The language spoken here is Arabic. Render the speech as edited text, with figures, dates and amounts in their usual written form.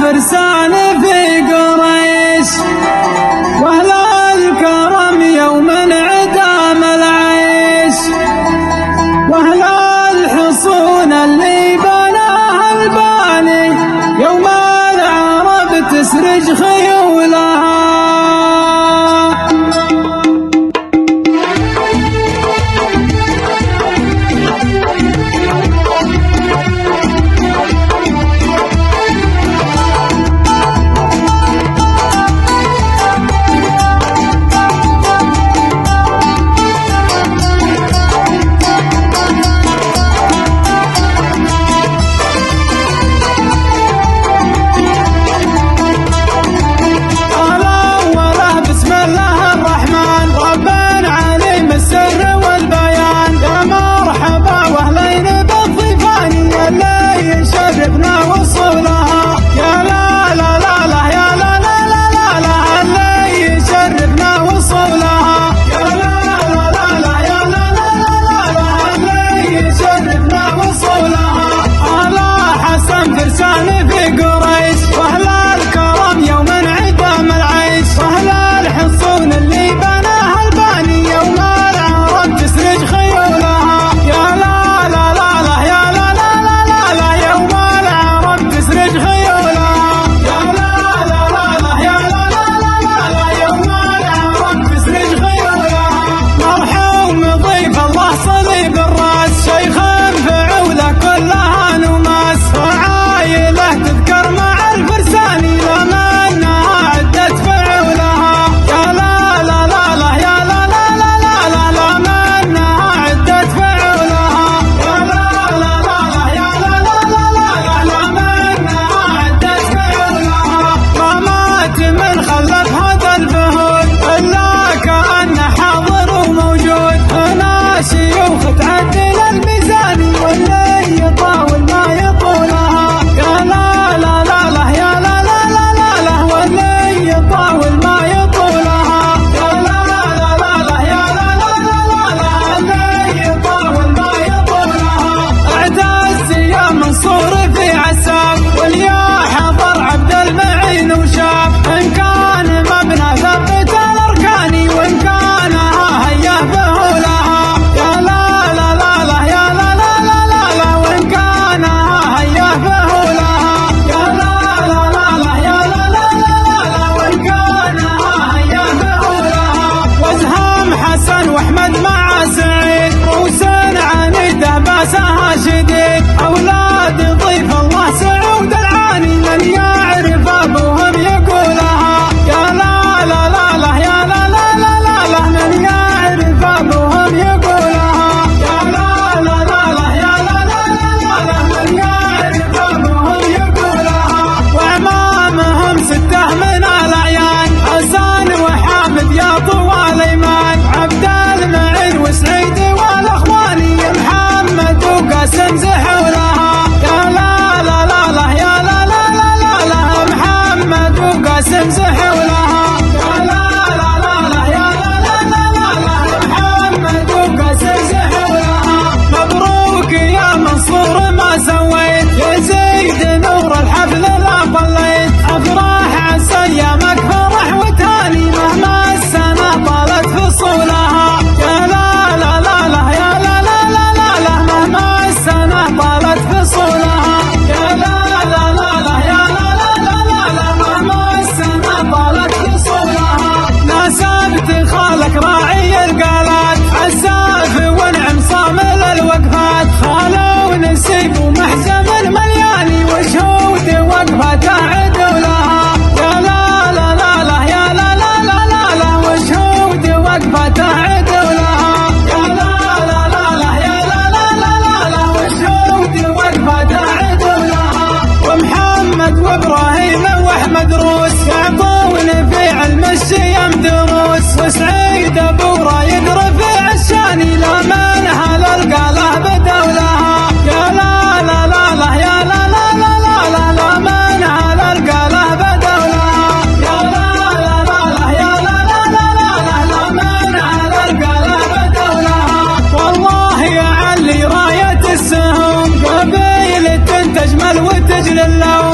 فرسان في قريش، واهل الكرم يوم انعدام العيش، واهل الحصون اللي بناها الباني يوم العرب تسرج خيولها. أولاد ضيف الله سعود العاني من يعرف أبوهم يقولها يا لا لا لا لا يا لا لا لا لا لا من يعرف أبوهم يقولها يا لا لا لا لا يا لا لا لا لا لا من يعرف أبوهم يقولها. وأمامهم ستة من الأعيان حسن وحامد يا طوال إيمان عبد المعين وسعيد والأخواني محمد وقاسم زحوا لها يا لا لا لا لا يا لا لا لا لا لا محمد وقاسم زحوا لها يا لا لا لا لا يا لا لا لا لا لا محمد وقاسم زحوا لها. مبروك يا منصور ما سويت يزيد نور الحفل لا طليت أفراح عسى أيامك فرح وتهاني مهما السنة طالت فصولها يا لا لا لا لا يا لا لا لا لا لا مهما السنة طالت فصولها يا لا لا لا لا يا لا لا لا لا لا مهما السنة طالت فصولها. ناسبت خالك راعي القالات عساف ونعم صامل الوقفات خالو نسيب ومحزم الملياني وشهود وقفات عدوا لها يا لا لا لا لا يا لا لا لا لا لا وشهود وقفات عدوا لها يا لا لا لا لا يا لا لا لا لا لا وشهود وقفات عدوا لها. ومحمد وابراهيم واحمد روس يعطون في علم الشيم دروس وسعيد ابو رايد رفيع الشاني لا منها للقاله بدوا لها يا لا لا لا لا يا لا لا لا لا لا لا منها للقاله بدوا لها يا لا لا لا لا يا لا لا لا لا لا لا منها للقاله بدوا لها. والله يا علي راية السهم قبيلة تجمل وتجلي اللون